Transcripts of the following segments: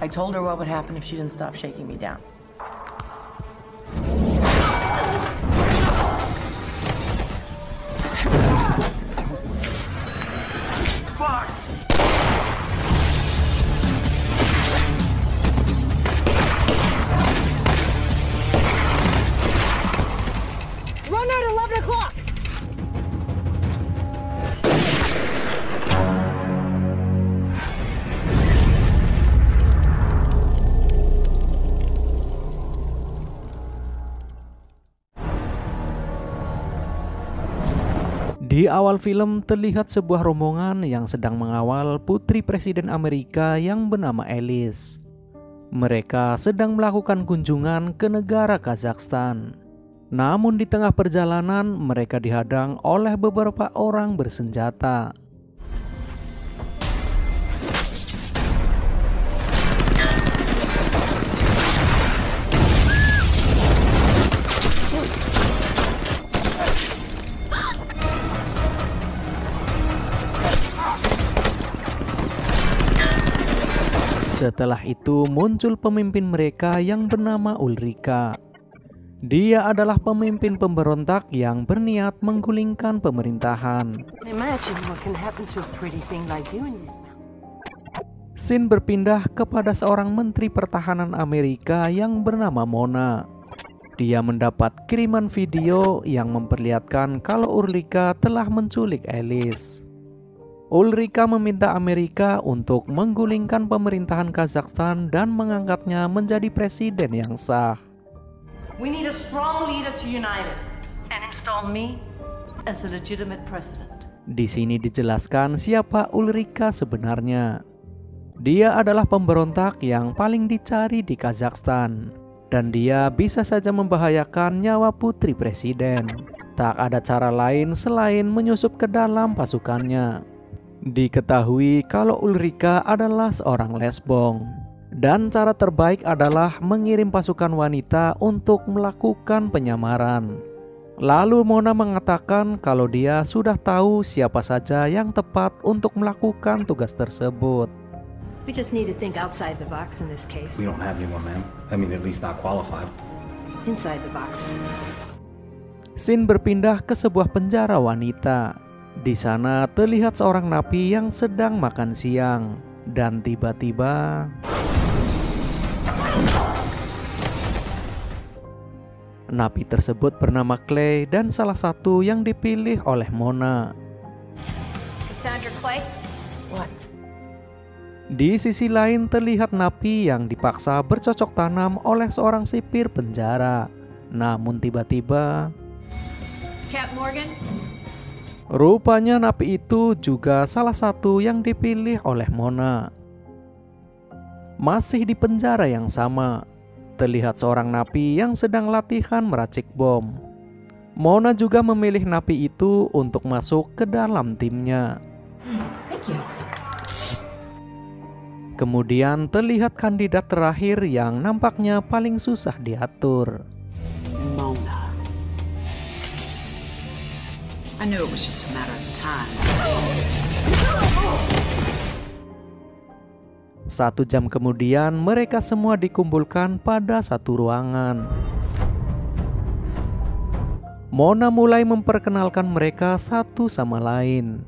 I told her what would happen if she didn't stop shaking me down. Fuck! Run out at 11 o'clock! Di awal film terlihat sebuah rombongan yang sedang mengawal putri presiden Amerika yang bernama Alice. Mereka sedang melakukan kunjungan ke negara Kazakhstan. Namun di tengah perjalanan mereka dihadang oleh beberapa orang bersenjata. Setelah itu muncul pemimpin mereka yang bernama Ulrika. Dia adalah pemimpin pemberontak yang berniat menggulingkan pemerintahan. Scene berpindah kepada seorang menteri pertahanan Amerika yang bernama Mona. Dia mendapat kiriman video yang memperlihatkan kalau Ulrika telah menculik Alice. Ulrika meminta Amerika untuk menggulingkan pemerintahan Kazakhstan dan mengangkatnya menjadi presiden yang sah. We need a strong leader to unite it and install me as a legitimate president. Di sini dijelaskan siapa Ulrika sebenarnya. Dia adalah pemberontak yang paling dicari di Kazakhstan dan dia bisa saja membahayakan nyawa putri presiden. Tak ada cara lain selain menyusup ke dalam pasukannya. Diketahui kalau Ulrika adalah seorang lesbong dan cara terbaik adalah mengirim pasukan wanita untuk melakukan penyamaran. Lalu Mona mengatakan kalau dia sudah tahu siapa saja yang tepat untuk melakukan tugas tersebut. We just need to think outside the box in this case. We don't have anyone, ma'am. I mean, at least not qualified. Inside the box. Scene berpindah ke sebuah penjara wanita. Di sana terlihat seorang napi yang sedang makan siang dan tiba-tiba napi tersebut bernama Clay dan salah satu yang dipilih oleh Mona. Cassandra Clay? What? Di sisi lain terlihat napi yang dipaksa bercocok tanam oleh seorang sipir penjara. Namun tiba-tiba Cap Morgan? rupanya napi itu juga salah satu yang dipilih oleh Mona. Masih di penjara yang sama, terlihat seorang napi yang sedang latihan meracik bom. Mona juga memilih napi itu untuk masuk ke dalam timnya. Thank you. Kemudian terlihat kandidat terakhir yang nampaknya paling susah diatur. Mona. I knew it was just a matter of time. 1 jam kemudian mereka semua dikumpulkan pada satu ruangan. Mona mulai memperkenalkan mereka satu sama lain.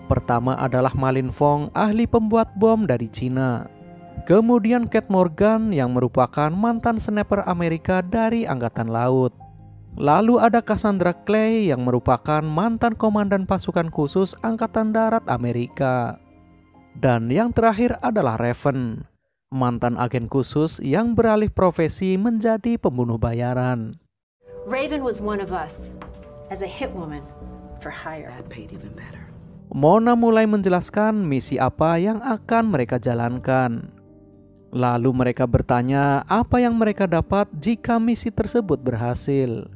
Pertama adalah Malin Fong, ahli pembuat bom dari Cina. Kemudian Kate Morgan yang merupakan mantan sniper Amerika dari Angkatan Laut. Lalu ada Cassandra Clay yang merupakan mantan komandan pasukan khusus Angkatan Darat Amerika. Dan yang terakhir adalah Raven, mantan agen khusus yang beralih profesi menjadi pembunuh bayaran. Raven was one of us, as a hitwoman for hire. That paid even better. Mona mulai menjelaskan misi apa yang akan mereka jalankan. Lalu mereka bertanya apa yang mereka dapat jika misi tersebut berhasil.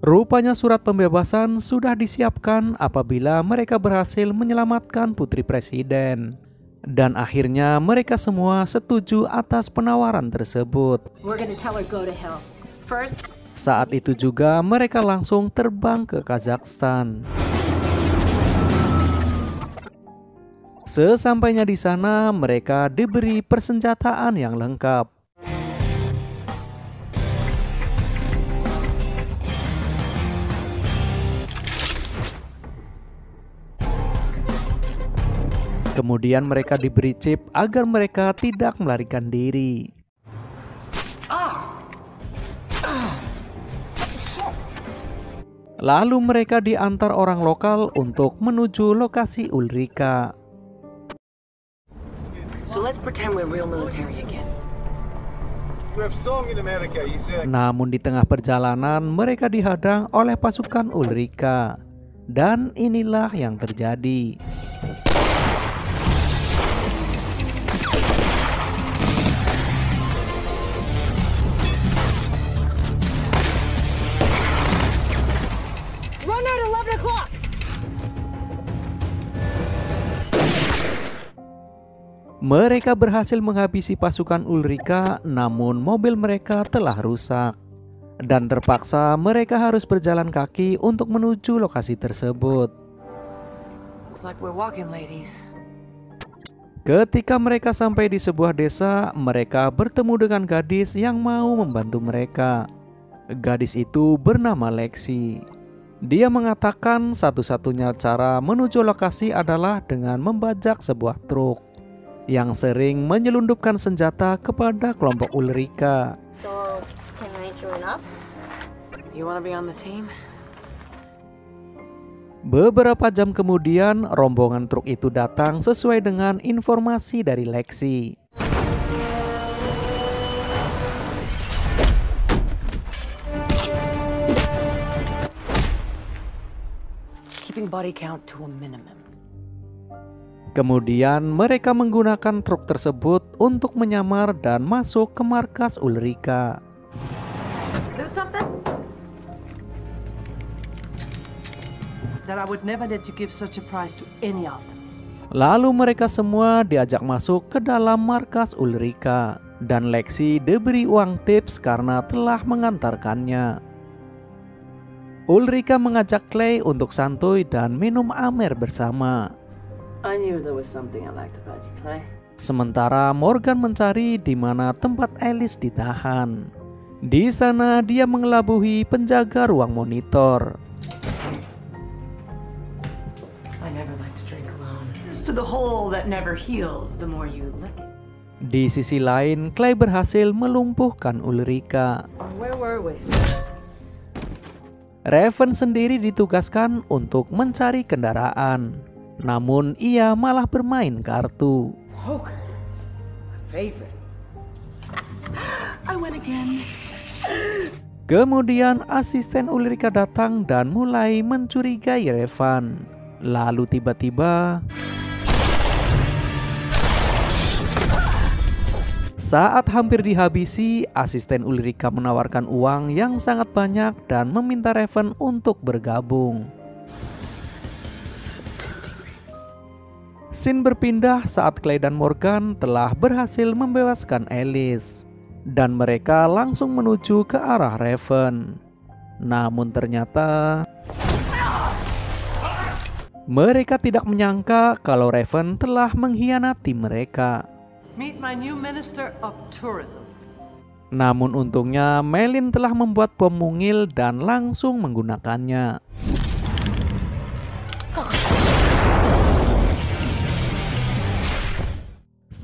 Rupanya surat pembebasan sudah disiapkan apabila mereka berhasil menyelamatkan putri presiden. Dan akhirnya mereka semua setuju atas penawaran tersebut. We're gonna tell her go to hell. First, Saat itu juga mereka langsung terbang ke Kazakhstan. Sesampainya di sana, mereka diberi persenjataan yang lengkap. Kemudian mereka diberi chip agar mereka tidak melarikan diri. Lalu mereka diantar orang lokal untuk menuju lokasi Ulrika. So let's pretend we're real military again. We have song in America, you said. Namun di tengah perjalanan mereka dihadang oleh pasukan Ulrika. Dan inilah yang terjadi. Run at 11 o'clock! Mereka berhasil menghabisi pasukan Ulrika, namun mobil mereka telah rusak. Dan terpaksa mereka harus berjalan kaki untuk menuju lokasi tersebut. Looks like we're walking, ladies. Ketika mereka sampai di sebuah desa, mereka bertemu dengan gadis yang mau membantu mereka. Gadis itu bernama Lexi. Dia mengatakan satu-satunya cara menuju lokasi adalah dengan membajak sebuah truk yang sering menyelundupkan senjata kepada kelompok Ulrika. so can I join up? You wanna be on the team? Beberapa jam kemudian, rombongan truk itu datang sesuai dengan informasi dari Lexi. Keeping body count to a minimum. Kemudian mereka menggunakan truk tersebut untuk menyamar dan masuk ke markas Ulrika. Do something that I would never let you give such a prize to any of them. Lalu mereka semua diajak masuk ke dalam markas Ulrika. Dan Lexi diberi uang tips karena telah mengantarkannya. Ulrika mengajak Clay untuk santuy dan minum amer bersama. I knew there was something I liked about you, Clay. Sementara Morgan mencari di mana tempat Alice ditahan. Di sana dia mengelabui penjaga ruang monitor. I never like to drink alone. Here's to the hole that never heals the more you lick it. Di sisi lain, Clay berhasil melumpuhkan Ulrika. Where were we? Raven sendiri ditugaskan untuk mencari kendaraan. Namun ia malah bermain kartu. Poker. My favorite. I win again. Kemudian asisten Ulrika datang dan mulai mencurigai Raven. Lalu tiba-tiba saat hampir dihabisi, asisten Ulrika menawarkan uang yang sangat banyak dan meminta Raven untuk bergabung. Scene berpindah saat Clay dan Morgan telah berhasil membebaskan Alice. Dan mereka langsung menuju ke arah Raven. Namun ternyata mereka tidak menyangka kalau Raven telah mengkhianati mereka. Meet my new minister of tourism. Namun untungnya Melin telah membuat bom mungil dan langsung menggunakannya.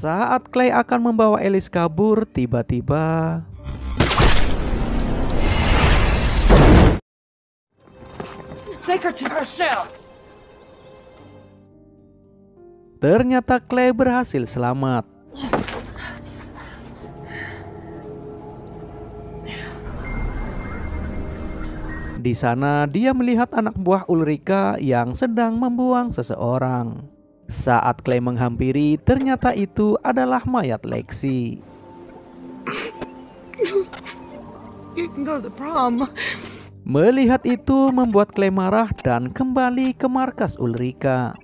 Saat Clay akan membawa Alice kabur, tiba-tiba Take her to her cell. ternyata Clay berhasil selamat. Di sana dia melihat anak buah Ulrika yang sedang membuang seseorang. Saat Clay menghampiri, ternyata itu adalah mayat Lexi. You can go to the prom. Melihat itu membuat Clay marah dan kembali ke markas Ulrika.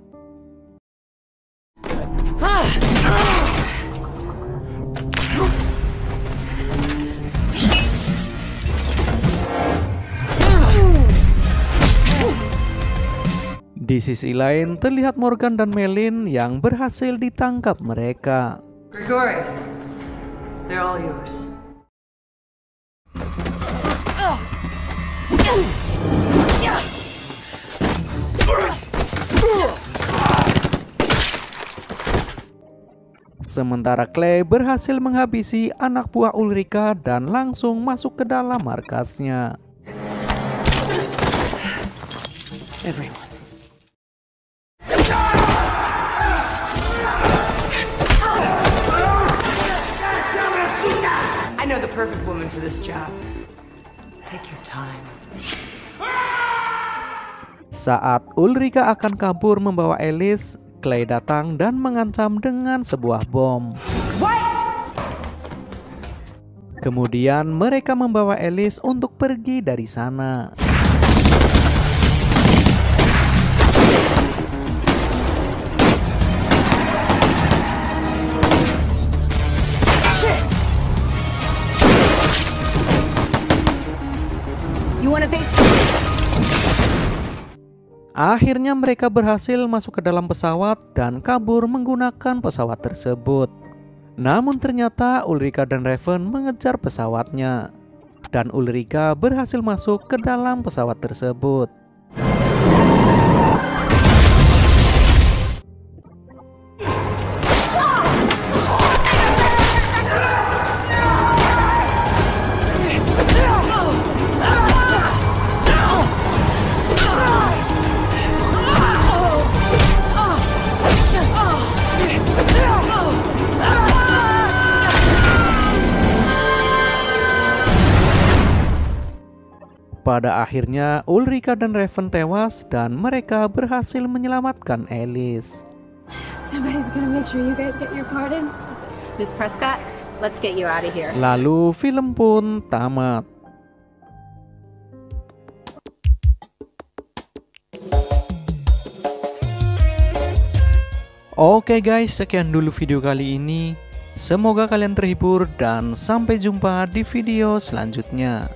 Di sisi lain, terlihat Morgan dan Melin yang berhasil ditangkap mereka. Grigori, they're all yours. Sementara Clay berhasil menghabisi anak buah Ulrika dan langsung masuk ke dalam markasnya. Everyone. I know the perfect woman for this job. Take your time. Saat Ulrika akan kabur membawa Alice, Clay datang dan mengancam dengan sebuah bom. Kemudian mereka membawa Alice untuk pergi dari sana. Akhirnya mereka berhasil masuk ke dalam pesawat dan kabur menggunakan pesawat tersebut. Namun ternyata Ulrika dan Raven mengejar pesawatnya, dan Ulrika berhasil masuk ke dalam pesawat tersebut. Pada akhirnya Ulrika dan Raven tewas dan mereka berhasil menyelamatkan Alice. Somebody's gonna make sure you guys get your pardons. Miss Prescott, let's get you out of here. Lalu film pun tamat. Oke guys, sekian dulu video kali ini. Semoga kalian terhibur dan sampai jumpa di video selanjutnya.